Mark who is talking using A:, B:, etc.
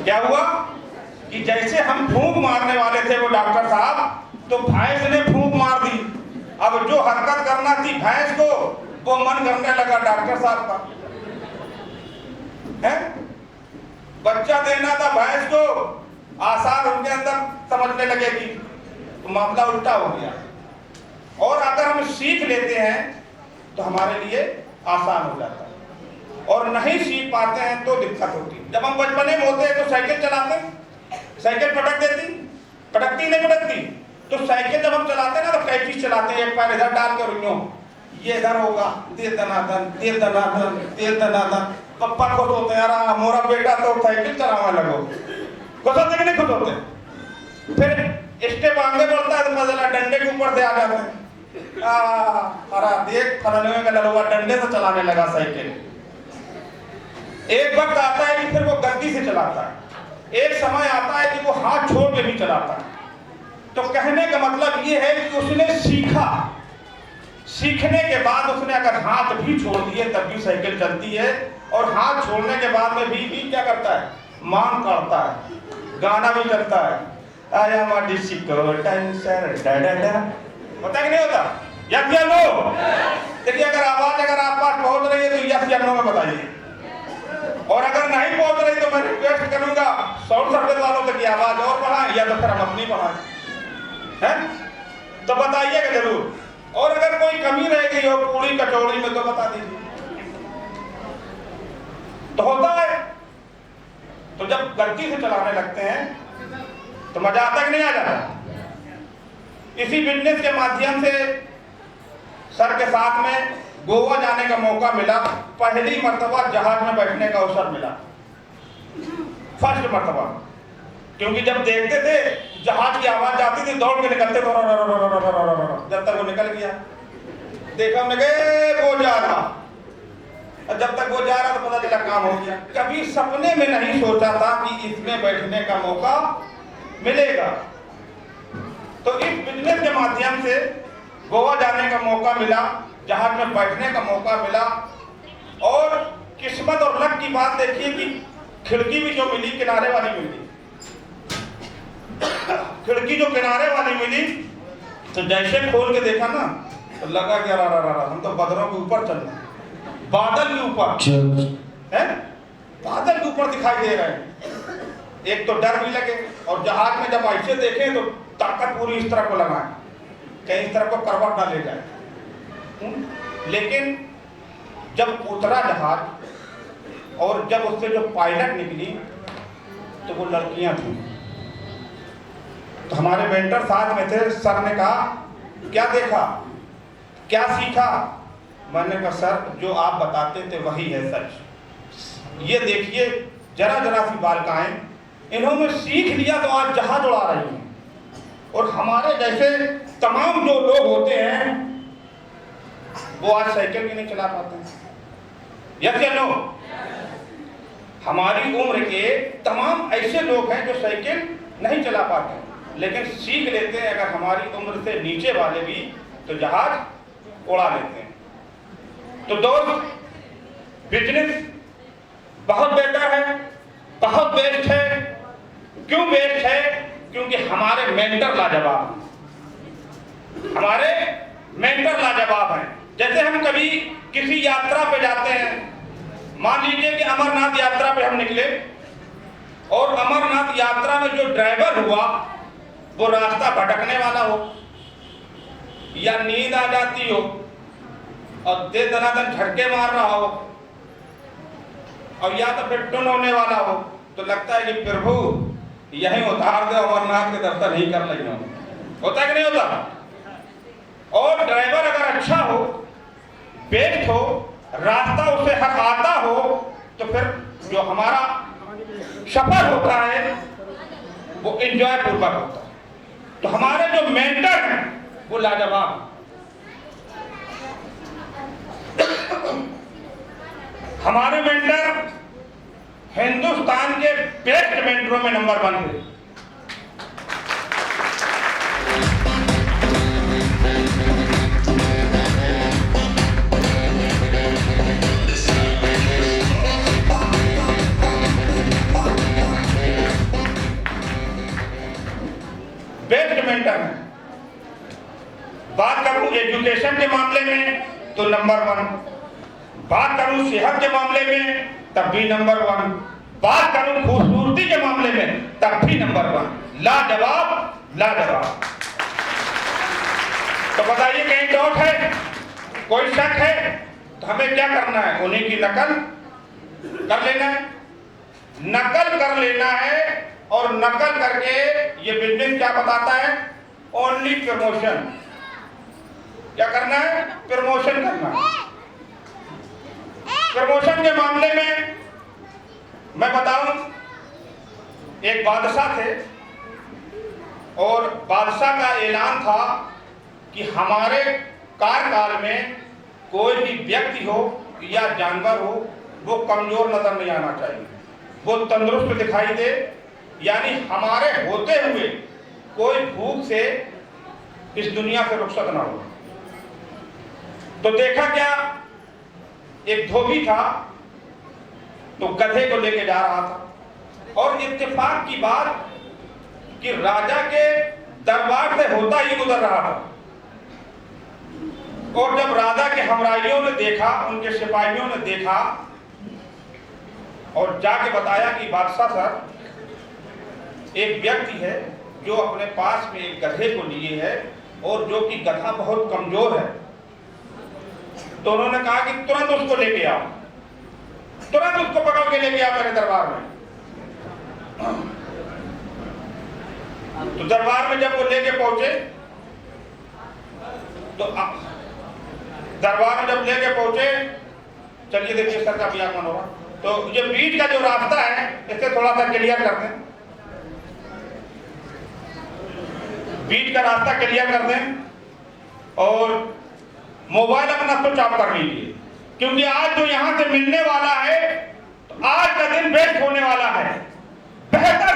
A: क्या हुआ कि जैसे हम फूंक मारने वाले थे वो डॉक्टर साहब, तो भैंस ने फूंक मार दी। अब जो हरकत करना थी भैंस को, वो मन करने लगा डॉक्टर साहब का। है बच्चा देना था भैंस को, आसार उनके अंदर समझने लगेगी, तो मामला उल्टा हो गया। और अगर हम सीख लेते हैं तो हमारे लिए आसान हो जाता है, और नहीं सीख पाते हैं तो दिक्कत होती है। जब हम बचपने में होते हैं तो साइकिल चलाते, साइकिल पटक देती, पटकती नहीं पटकती, तो साइकिल जब हम चलाते हैं ना तो कई चीज चलाते हैं, एक पैर इधर डाल कर ये इधर होगा, तेल दनादन तेल दनादन तेल दनादन। पप्पा खुश होते हैं, यार मोरा बेटा तो साइकिल चलाने लगो। खुश होते कि नहीं खुश होते? फिर स्टेप आगे बढ़ता है तो पता चला डंडे के ऊपर से आ जाते हैं। अरे देख फलाने का लड़ुआ डंडे से चलाने लगा साइकिल। एक वक्त आता है कि फिर वो गद्दी से चलाता है, एक समय आता है कि वो हाथ छोड़ के भी चलाता है। तो कहने का मतलब ये है कि उसने सीखा, सीखने के बाद उसने अगर हाथ भी छोड़ दिए तब भी साइकिल चलती है, और हाथ छोड़ने के बाद में भी क्या करता है, मांग करता है, गाना भी चलता है, आया माटी सिको टेंशन डा डा डा। होता कि नहीं होता? यस या नो? देखिए अगर आवाज अगर आप पास पहुंच रही है तो यस या नो में बताइए, और अगर नहीं पहुंच रही तो मैं रिक्वेस्ट करूंगा साउंड सर्विस वालों से कि आवाज और बढ़ाएं, या तो फिर हम अपनी बढ़ाएं, है तो बताइएगा जरूर। और अगर कोई कमी रह गई हो पूरी कचौड़ी में तो बता दीजिए। तो होता है, तो जब गलती से चलाने लगते हैं तो मजा आता कि नहीं आ जाता? इसी बिजनेस के माध्यम से सर के साथ में गोवा जाने का मौका मिला। पहली मर्तबा जहाज में बैठने का अवसर मिला, फर्स्ट मर्तबा। क्योंकि जब देखते थे जहाज की आवाज आती थी दौड़ के निकलते थे, जब तक वो निकल गया देखा हमने वो जा रहा, और जब तक वो जा रहा तो पता चला काम हो गया। कभी सपने में नहीं सोचा था कि इसमें बैठने का मौका मिलेगा। तो इस बिजनेस के माध्यम से गोवा जाने का मौका मिला, जहाज में बैठने का मौका मिला, और किस्मत और लक की बात देखिए कि खिड़की भी जो मिली किनारे वाली मिली। खिड़की जो किनारे वाली मिली तो जैसे खोल के देखा ना तो लगा कि हम तो बादलों के ऊपर चल रहे हैं, बादल के ऊपर है, बादल के ऊपर दिखाई दे रहे हैं। एक तो डर भी लगे, और जहाज में जब ऐसे देखें तो ताकत पूरी इस तरह को लगाए, कहीं इस तरह को करवट ना ले जाए। लेकिन जब उतरा जहाज और जब उससे जो पायलट निकली तो वो लड़कियां थी। तो हमारे मेंटर साथ में थे, सर ने कहा क्या देखा, क्या सीखा? मैंने कहा सर जो आप बताते थे वही है सच। ये देखिए जरा जरा सी बालिकाएं, इन्होंने सीख लिया तो आज जहाज उड़ा रही हैं, और हमारे जैसे तमाम जो लोग होते हैं वो आज साइकिल भी नहीं चला पाते। यस या नो? हमारी उम्र के तमाम ऐसे लोग हैं जो साइकिल नहीं चला पाते, लेकिन सीख लेते हैं अगर हमारी उम्र से नीचे वाले भी, तो जहाज उड़ा लेते हैं। तो दोस्त बिजनेस बहुत बेहतर है, बहुत बेस्ट है। क्यों बेस्ट है? क्योंकि हमारे मेंटर लाजवाब, हमारे मेंटर लाजवाब हैं। जैसे हम कभी किसी यात्रा पे जाते हैं, मान लीजिए कि अमरनाथ यात्रा पे हम निकले, और अमरनाथ यात्रा में जो ड्राइवर हुआ वो रास्ता भटकने वाला हो, या नींद आ जाती हो और दे दनादन झटके मार रहा हो, और या तो फिर टुन होने वाला हो, तो लगता है कि प्रभु यहीं उतार दे, अमरनाथ के दर्शन नहीं कर लेंगे। होता है कि नहीं होता? और ड्राइवर अगर अच्छा हो, बेस्ट हो, रास्ता उसे हर आता हो, तो फिर जो हमारा सफर होता है वो एंजॉय पूर्वक होता है। तो हमारे जो मेंटर हैं वो लाजवाब। हमारे मेंटर हिंदुस्तान के बेस्ट मेंटरों में नंबर 1 थे। सेंटर हैं। बात करूं एजुकेशन के मामले में तो नंबर 1, बात करूं सेहत के मामले में तब भी नंबर 1, बात करूं खूबसूरती के मामले में तब भी नंबर 1। लाजवाब, लाजवाब। तो बताइए कहीं डाउट है, कोई शक है? तो हमें क्या करना है? उन्हीं की नकल कर लेना है, नकल कर लेना है। और नकल करके ये बिजनेस क्या बताता है? Only promotion. क्या करना है? प्रमोशन करना है। प्रमोशन के मामले में मैं बताऊं, एक बादशाह थे और बादशाह का ऐलान था कि हमारे कार्यकाल में कोई भी व्यक्ति हो या जानवर हो वो कमजोर नजर नहीं आना चाहिए, वो तंदुरुस्त दिखाई दे, यानी हमारे होते हुए कोई भूख से इस दुनिया से रुखसत ना हो। तो देखा क्या, एक धोबी था तो गधे को लेके जा रहा था और इत्तेफाक की बात कि राजा के दरबार से होता ही गुजर रहा था। और जब राजा के हमराइयों ने देखा, उनके सिपाहियों ने देखा और जाके बताया कि बादशाह सर, एक व्यक्ति है जो अपने पास में एक गधे को लिए है और जो कि गधा बहुत कमजोर है। तो उन्होंने कहा कि तुरंत उसको लेके आओ, तुरंत उसको पकड़ के लेके आओ मेरे दरबार में। तो दरबार में जब वो लेके पहुंचे तो दरबार में जब लेके पहुंचे, चलिए देखिए सर का भी आगमन होगा। तो ये बीच का जो रास्ता है इसे थोड़ा सा क्लियर कर दें, बीच का रास्ता क्लियर कर दें और मोबाइल अपना स्विच ऑफ कर लीजिए, क्योंकि आज जो यहां से मिलने वाला है तो आज का दिन बेस्ट होने वाला है, बेहतर